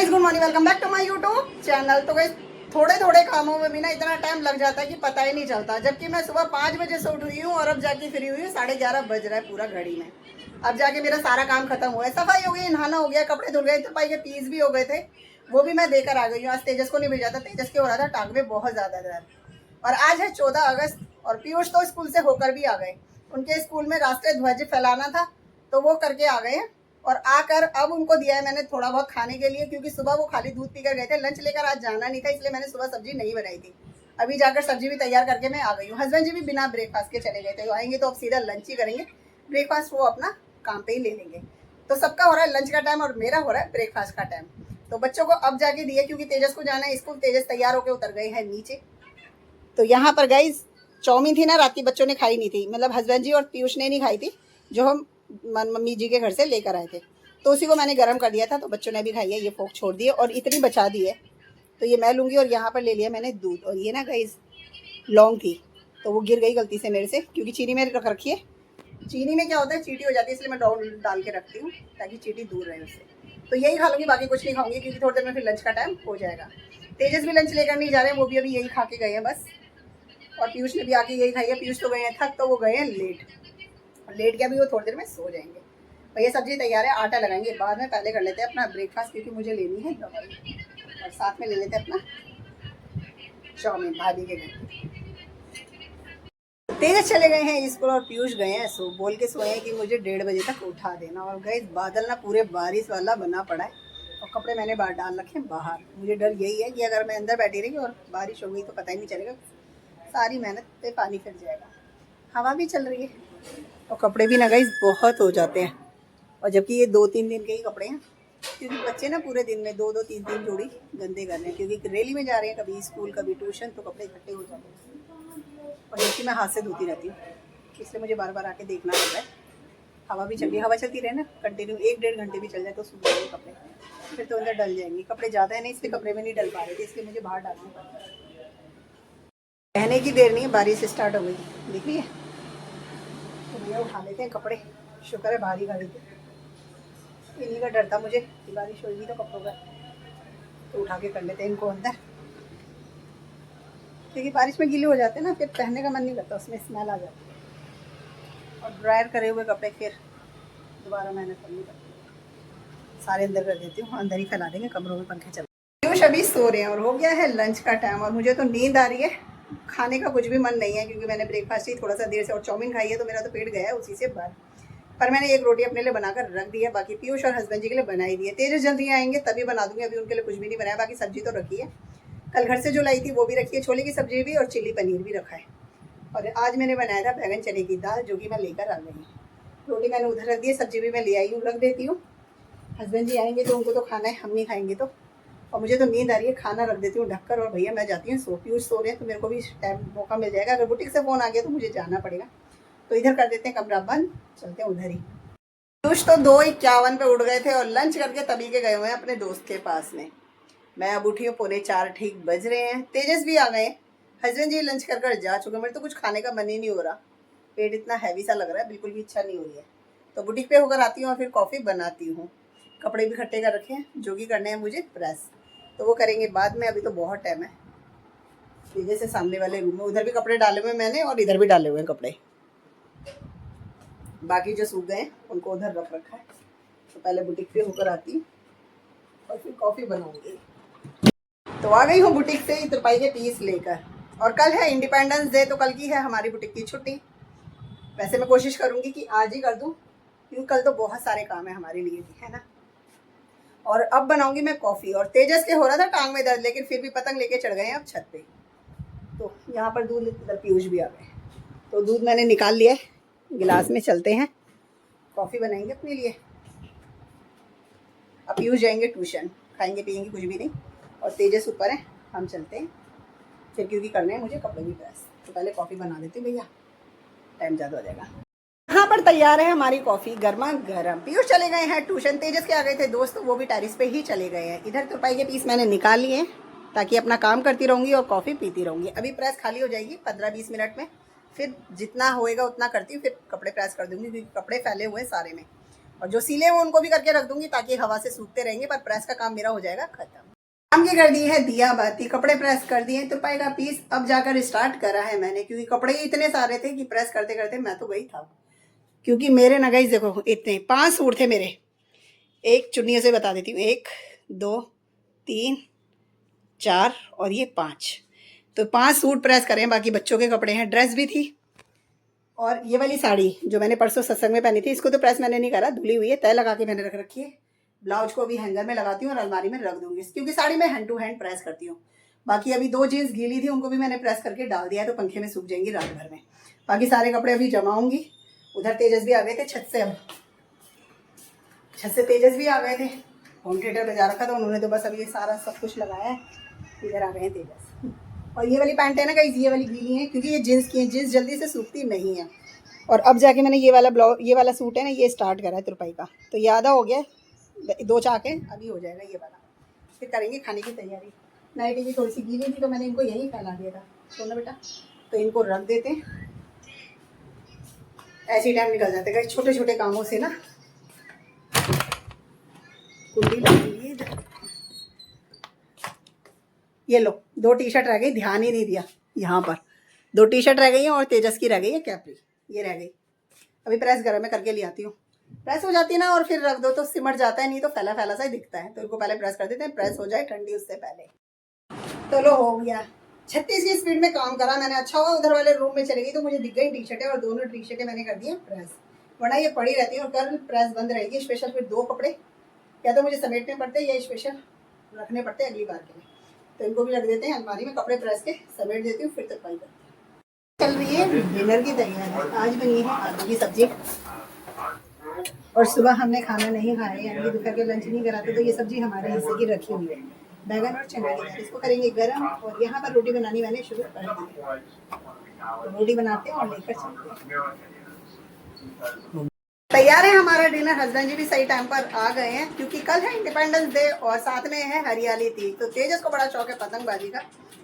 Guys good morning, welcome back to my YouTube channel. तो guys थोड़े थोड़े कामों में भी ना इतना टाइम लग जाता है कि पता ही नहीं चलता। जबकि मैं सुबह 5 बजे से उठ हुई हूँ और अब जाके फ्री हुई हूँ 11:30 बज रहा है पूरा घड़ी में। अब जाके मेरा सारा काम खत्म हुआ है, सफाई हो गई, नहाना हो गया, कपड़े धुल गए, तुरपाई के पीस भी हो गए थे, वो भी मैं देकर आ गई हूँ। आज तेजस को नहीं भेजा था, तेजस के हो रहा था टांग में बहुत ज्यादा दर्द। और आज है 14 अगस्त और पीयूष तो स्कूल से होकर भी आ गए। उनके स्कूल में राष्ट्रीय ध्वज फैलाना था तो वो करके आ गए हैं। और आकर अब उनको दिया है मैंने थोड़ा बहुत खाने के लिए, क्योंकि सुबह वो खाली दूध पीकर गए थे, लंच लेकर आज जाना नहीं था, इसलिए मैंने सुबह सब्जी नहीं बनाई थी। अभी जाकर सब्जी भी तैयार करके मैं आ गई हूँ। हस्बैंड जी भी बिना ब्रेकफास्ट के चले गए थे, वो आएंगे तो अब सीधा लंच ही करेंगे, ब्रेकफास्ट वो अपना काम पे ही ले लेंगे। तो सबका हो रहा है लंच का टाइम और मेरा हो रहा है ब्रेकफास्ट का टाइम। तो बच्चों को अब जाके दिए, क्योंकि तेजस को जाना है स्कूल। तेजस तैयार होकर उतर गए हैं नीचे। तो यहाँ पर गाइस चाउमीन थी ना, रात की बच्चों ने खाई नहीं थी, मतलब हस्बैंड जी और पीयूष ने नहीं खाई थी, जो हम मम्मी जी के घर से लेकर आए थे। तो उसी को मैंने गर्म कर दिया था, तो बच्चों ने भी खाई है। ये फोक छोड़ दिए और इतनी बचा दी है, तो ये मैं लूँगी। और यहाँ पर ले लिया मैंने दूध, और ये ना गाइस लौंग थी, तो वो गिर गई गलती से मेरे से, क्योंकि चीनी में रख रखी है। चीनी में क्या होता है, चीटी हो जाती है, इसलिए मैं डाल के रखती हूँ ताकि चीटी दूर रहे उससे। तो यही खा लूँगी, बाकी कुछ नहीं खाऊंगी, क्योंकि थोड़ी देर में फिर लंच का टाइम हो जाएगा। तेजस भी लंच लेकर नहीं जा रहे हैं, वो भी अभी यही खा के गए हैं बस। और पीयूष ने भी आके यही खाई है। पीयूष तो गए हैं थक, तो वो गए हैं लेट। लेट के अभी वो थोड़ी देर में सो जाएंगे। भैया सब्जी तैयार है, आटा लगाएंगे बाद में, पहले कर लेते हैं अपना ब्रेकफास्ट, क्योंकि मुझे लेनी है दवाई। और साथ में ले लेते हैं अपना चाउमीन भाभी के घर। तेज चले गए हैं स्कूल और पीयूष गए हैं सो, बोल के सोए हैं कि मुझे 1:30 बजे तक उठा देना। और गए बादल ना पूरे बारिश वाला बना पड़ा है, और कपड़े मैंने बाहर डाल रखे हैं बाहर। मुझे डर यही है कि अगर मैं अंदर बैठी रही और बारिश हो गई तो पता ही नहीं चलेगा, सारी मेहनत पे पानी फिर जाएगा। हवा भी चल रही है और कपड़े भी ना गाइस बहुत हो जाते हैं। और जबकि ये 2-3 दिन के ही कपड़े हैं, क्योंकि बच्चे ना पूरे दिन में 2-2, 3-3 जोड़ी गंदे कर रहे हैं, क्योंकि रैली में जा रहे हैं, कभी स्कूल कभी ट्यूशन, तो कपड़े इकट्ठे हो जाते हैं। और जबकि मैं हाथ से धोती रहती हूँ, इसलिए मुझे बार बार आके देखना पड़ रहा है। हवा भी चल रही है, हवा चलती रहे ना कंटिन्यू 1-1.5 घंटे भी चल जाए तो सूख जाएंगे कपड़े, फिर तो अंदर डल जाएंगे। कपड़े ज़्यादा है नहीं, इसलिए कपड़े में नहीं डल पा रहे थे, इसलिए मुझे बाहर डालना पड़ता है। कहने की देर नहीं है, बारिश स्टार्ट हो गई, दिख रही है। तो भैया उठा लेते हैं कपड़े, शुक्र है भारी गाड़ी थे, इन्हीं का डर था मुझे कि बारिश होगी तो कपड़ों का, तो उठा के कर लेते हैं इनको अंदर, क्योंकि बारिश में गीले हो जाते हैं ना, फिर पहनने का मन नहीं करता, उसमें स्मेल आ जाती है। और ड्रायर करे हुए कपड़े फिर दोबारा मेहनत करनी पड़ती है। सारे अंदर कर देती हूँ, अंदर ही फैला देंगे, कमरों में पंखे चल। पीयूष अभी सो रहे हैं और हो गया है लंच का टाइम, और मुझे तो नींद आ रही है, खाने का कुछ भी मन नहीं है, क्योंकि मैंने ब्रेकफास्ट ही थोड़ा सा देर से और चाउमीन खाई है, तो मेरा तो पेट गया है उसी से भर। पर मैंने एक रोटी अपने लिए बनाकर रख दी है, बाकी पीयूष और हस्बैंड जी के लिए बनाई दी है। तेज जल्दी आएंगे तभी बना दूंगी, अभी उनके लिए कुछ भी नहीं बनाया। बाकी सब्जी तो रखी है, कल घर से जो लाई थी वो भी रखी है, छोले की सब्जी भी, और चिल्ली पनीर भी रखा है। और आज मैंने बनाया था बैगन चने की दाल, जो कि मैं लेकर आ गई। रोटी मैंने उधर रख दी है, सब्जी भी मैं ले आई हूँ, रख देती हूँ। हस्बैंड जी आएंगे तो उनको तो खाना है, हम नहीं खाएंगे तो। और मुझे तो नींद आ रही है, खाना रख देती हूँ ढककर, और भैया मैं जाती हूँ सो। पीयूष सो रहे हैं तो मेरे को भी टाइम मौका मिल जाएगा। अगर बुटीक से फ़ोन आ गया तो मुझे जाना पड़ेगा, तो इधर कर देते हैं कमरा बंद, चलते हैं उधर ही। पीयूष तो 2:51 पे उठ गए थे और लंच करके तभी के गए हुए हैं अपने दोस्त के पास में। मैं अब उठी हूँ 3:45 ठीक बज रहे हैं। तेजस भी आ गए, हस्बैंड जी लंच कर कर जा चुके। मेरे तो कुछ खाने का मन ही नहीं हो रहा, पेट इतना हैवी सा लग रहा है, बिल्कुल भी इच्छा नहीं हो रही है। तो बुटीक पे होकर आती हूँ और फिर कॉफ़ी बनाती हूँ। कपड़े भी इकट्ठे कर रखे हैं, जो कि करने हैं मुझे प्रेस, तो वो करेंगे बाद में, अभी तो बहुत टाइम है। तेजस से सामने वाले रूम में, उधर भी कपड़े डाले हुए मैंने और इधर भी डाले हुए हैं कपड़े, बाकी जो सूख गए उनको उधर रख रखा है। तो पहले बुटीक पे होकर आती हूँ और फिर कॉफ़ी बनाऊंगी। तो आ गई हूँ बुटीक से तुरपाई के पीस लेकर, और कल है इंडिपेंडेंस डे, तो कल की है हमारी बुटीक की छुट्टी। वैसे मैं कोशिश करूँगी कि आज ही कर दूँ, क्योंकि कल तो बहुत सारे काम है हमारे लिए भी, है ना। और अब बनाऊंगी मैं कॉफ़ी, और तेजस के हो रहा था टांग में दर्द, लेकिन फिर भी पतंग लेके चढ़ गए हैं अब छत पे। तो यहाँ पर दूध, इधर पीयूष भी आ गए, तो दूध मैंने निकाल लिया है गिलास में। चलते हैं कॉफ़ी बनाएंगे अपने लिए। अब पीयूष जाएंगे ट्यूशन, खाएंगे पियेंगे कुछ भी नहीं, और तेजस ऊपर है, हम चलते हैं फिर, क्योंकि करने हैं मुझे कपड़े भी प्रेस। तो पहले कॉफ़ी बना देते हैं भैया, टाइम ज़्यादा हो जाएगा। यहाँ पर तैयार है हमारी कॉफ़ी गर्मा गर्म। पीयूष चले गए हैं ट्यूशन, तेजस के आ गए थे दोस्त, वो भी टेरिस पे ही चले गए हैं। इधर तुरपाई के पीस मैंने निकाल लिए, ताकि अपना काम करती रहूँगी और कॉफ़ी पीती रहूँगी। अभी प्रेस खाली हो जाएगी 15-20 मिनट में, फिर जितना होएगा उतना करती हूँ, फिर कपड़े प्रेस कर दूँगी, क्योंकि कपड़े फैले हुए हैं सारे में। और जो सीले वो उनको भी करके रख दूंगी ताकि हवा से सूखते रहेंगे, पर प्रेस का काम मेरा हो जाएगा खत्म। काम की कर दी है दिया बाती, कपड़े प्रेस कर दिए, तुरपाई का पीस अब जाकर स्टार्ट करा है मैंने, क्योंकि कपड़े ही इतने सारे थे कि प्रेस करते करते मैं तो गई था। क्योंकि मेरे ना गाइस देखो इतने 5 सूट थे मेरे, एक चुन्नी से बता देती हूँ, 1 2 3 4 और ये 5, तो 5 सूट प्रेस करें, बाकी बच्चों के कपड़े हैं, ड्रेस भी थी। और ये वाली साड़ी जो मैंने परसों सत्संग में पहनी थी, इसको तो प्रेस मैंने नहीं करा, धुली हुई है, तय लगा के मैंने रख रखी है। ब्लाउज को अभी हैंगर में लगाती हूँ और अलमारी में रख दूंगी, क्योंकि साड़ी मैं हैंड टू हैंड प्रेस करती हूँ। बाकी अभी 2 जीन्स गीली थी, उनको भी मैंने प्रेस करके डाल दिया है, तो पंखे में सूख जाएंगी रात भर में। बाकी सारे कपड़े अभी जमाऊंगी। उधर तेजस भी आ गए थे छत से, अब छत से तेजस भी आ गए थे, होम थिएटर बजा रखा था उन्होंने, तो बस अब ये सारा सब कुछ लगाया है। इधर आ गए हैं तेजस। और ये वाली पैंट है ना गाइस, ये वाली गीली है क्योंकि ये जीन्स की है, जीन्स जल्दी से सूखती नहीं है। और अब जाके मैंने ये वाला सूट है ना, ये स्टार्ट करा है तुरपाई का, तो ये आधा हो गया, 2 चाक है, अभी हो जाएगा ये वाला, फिर करेंगे खाने की तैयारी। नाइटी भी थोड़ी सी गीली थी तो मैंने इनको यहीं फैला दिया था, सोना बेटा, तो इनको रख देते हैं। ऐसे ही टाइम निकल जाते हैं छोटे छोटे कामों से ना। कुंडी लगी है, ये लो 2 टी-शर्ट रह गई, ध्यान ही नहीं दिया, यहाँ पर 2 टी-शर्ट रह गई हैं और तेजस की रह गई है कैपरी, ये रह गई। अभी प्रेस गरम में करके ले आती हूँ, प्रेस हो जाती है ना, और फिर रख दो तो सिमट जाता है, नहीं तो फैला फैला सा ही दिखता है, तो इनको पहले प्रेस कर देते हैं, प्रेस हो जाए ठंडी उससे पहले। चलो हो गया, 36 की स्पीड में काम करा मैंने। अच्छा हुआ उधर वाले रूम में चली गई तो मुझे दिख गई टी-शर्टें, और दोनों टी-शर्टें मैंने कर दी है प्रेस, वरना ये पड़ी रहती है और कल प्रेस बंद रहेगी। स्पेशल फिर 2 कपड़े या तो मुझे समेटने पड़ते या स्पेशल रखने पड़ते अगली बार के लिए, तो इनको भी रख देते हैं अलमारी में, कपड़े प्रेस के समेट देती हूँ, फिर तुरपाई करती हूँ। चल रही है डिनर की तैयारी। आज बनी है आलू की सब्जी, और सुबह हमने खाना नहीं खाया, यानी दोपहर के लंच नहीं कराते, तो ये सब्जी हमारे हिस्से की रखी हुई है, बैगन और चने की दाल, इसको करेंगे गरम। और यहाँ पर रोटी बनानी मैंने शुरू कर दी है, तो रोटी बनाते हैं और लेकर चलते हैं। तैयार है हमारा डिनर, हस्बैंड जी भी सही टाइम पर आ गए हैं, क्योंकि कल है इंडिपेंडेंस डे और साथ में है हरियाली थी, तो तेजस को बड़ा शौक है पतंगबाजी का,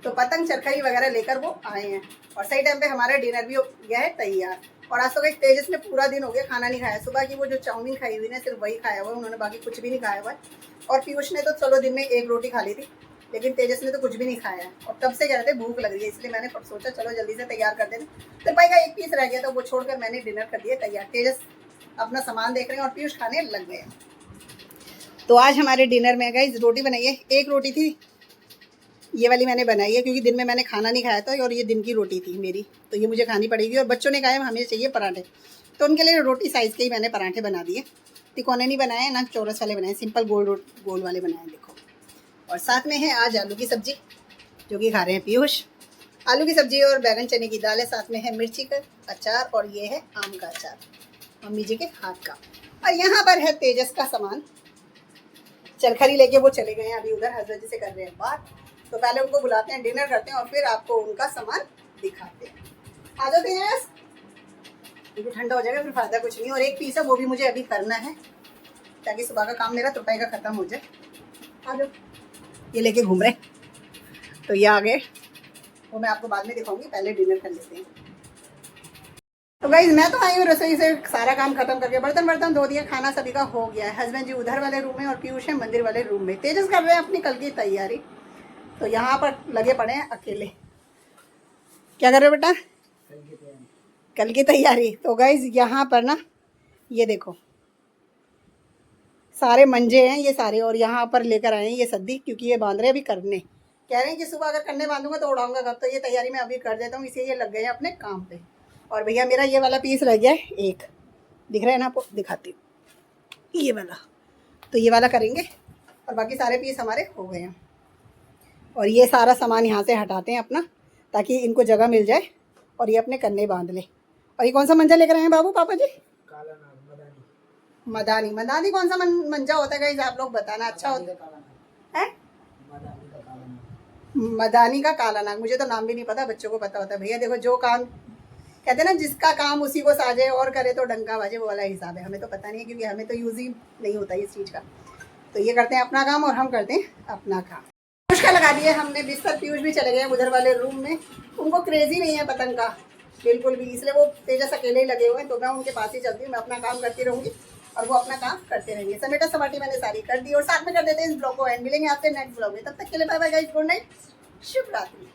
तो पतंग चरखड़ी वगैरह लेकर वो आए हैं, और सही टाइम पे हमारा डिनर भी हो गया है तैयार। और आज तो कहीं तेजस ने पूरा दिन हो गया खाना नहीं खाया, सुबह की वो जो चाउमीन खाई हुई ना सिर्फ वही खाया हुआ है उन्होंने, बाकी कुछ भी नहीं खाया हुआ है। और पीयूष ने तो चलो दिन में 1 रोटी खा ली थी, लेकिन तेजस ने तो कुछ भी नहीं खाया है, और तब से कह रहे थे भूख लग रही है, इसलिए मैंने सोचा चलो जल्दी से तैयार कर देते। तो भाई का 1 पीस रह गया, तो वो छोड़कर मैंने डिनर कर दिया तैयार। तेजस अपना सामान देख रहे हैं और पीयूष खाने लग गए। तो आज हमारे डिनर में गाइस रोटी बनाई है, 1 रोटी थी ये वाली मैंने बनाई है, क्योंकि दिन में मैंने खाना नहीं खाया था और ये दिन की रोटी थी मेरी, तो ये मुझे खानी पड़ेगी। और बच्चों ने कहा हमें चाहिए पराठे, तो उनके लिए रोटी साइज़ के ही मैंने पराठे बना दिए, तिकोने नहीं बनाए ना चौरस वाले बनाए, सिंपल गोल वाले बनाए देखो। और साथ में है आज आलू की सब्जी जो कि खा रहे हैं पीयूष, आलू की सब्जी और बैगन चने की दाल है, साथ में है मिर्ची का अचार और ये है आम का अचार मम्मी जी के हाथ का। और यहाँ पर है तेजस का सामान, चरखरी लेके वो चले गए हैं अभी उधर, हस्बैंड जी से कर रहे हैं बात, तो पहले उनको बुलाते हैं, डिनर करते हैं और फिर आपको उनका सामान दिखाते हैं। आ जाओ तेजस, क्योंकि ठंडा हो जाएगा फिर फायदा कुछ नहीं। और 1 पीस है वो भी मुझे अभी करना है, ताकि सुबह का काम मेरा तुरपाई का खत्म हो जाए। आ जाओ, ये लेके घूम रहे, तो ये आ गए, वो मैं आपको बाद में दिखाऊंगी, पहले डिनर कर लेते हैं। तो गाइज मैं तो आई हूँ रसोई से सारा काम खत्म करके, बर्तन धो दिया, खाना सभी का हो गया है। हस्बैंड जी उधर वाले रूम में और पीयूष है मंदिर वाले रूम में, तेजस कर रहे हैं अपनी कल की तैयारी, तो यहाँ पर लगे पड़े हैं अकेले। क्या कर रहे हो बेटा? कल की तैयारी। तो गाइज यहाँ पर ना ये देखो सारे मंजे हैं ये सारे, और यहाँ पर लेकर आए हैं ये सद्दी, क्योंकि ये बांध रहे हैं अभी करने, कह रहे हैं कि सुबह अगर करने बांधूंगा तो उड़ाऊंगा कब, तो ये तैयारी मैं अभी कर देता हूँ, इसलिए ये लग गए हैं अपने काम पे। और भैया मेरा ये वाला पीस रह गया है, एक दिख रहा है ना आपको, दिखाती हूँ ये वाला, तो ये वाला करेंगे और बाकी सारे पीस हमारे हो गए हैं। और ये सारा सामान यहाँ से हटाते हैं अपना, ताकि इनको जगह मिल जाए और ये अपने कन्ने बांध ले। और ये कौन सा मंजा लेकर आए हैं बाबू पापा जी? मदानी। मदानी कौन सा मंजा होता है गाइस, आप लोग बताना, अच्छा होता है? मदानी का काला नाग, मुझे तो नाम भी नहीं पता, बच्चों को पता होता है। भैया देखो जो काम कहते हैं ना, जिसका काम उसी को साजे और करे तो डंका बाजे, वो वाला हिसाब है। हमें तो पता नहीं है, क्योंकि हमें तो यूज ही नहीं होता इस चीज़ का। तो ये करते हैं अपना काम और हम करते हैं अपना काम। पीयूष का लगा दिए हमने बिस्तर, पीयूष भी चले गए उधर वाले रूम में, उनको क्रेजी नहीं है पतंग का बिल्कुल भी, इसलिए वो तेजस अकेले ही लगे हुए हैं, तो मैं उनके पास ही चलती हूँ, मैं अपना काम करती रहूँगी और वो अपना काम करते रहेंगे। समेटा सपाटी मैंने सारी कर दी और साथ में कर देते हैं इस ब्लॉग को एंड। मिलेंगे आपसे नेक्स्ट ब्लॉग में, तब तक के लिए bye bye guys, good night, शुभ रात्रि।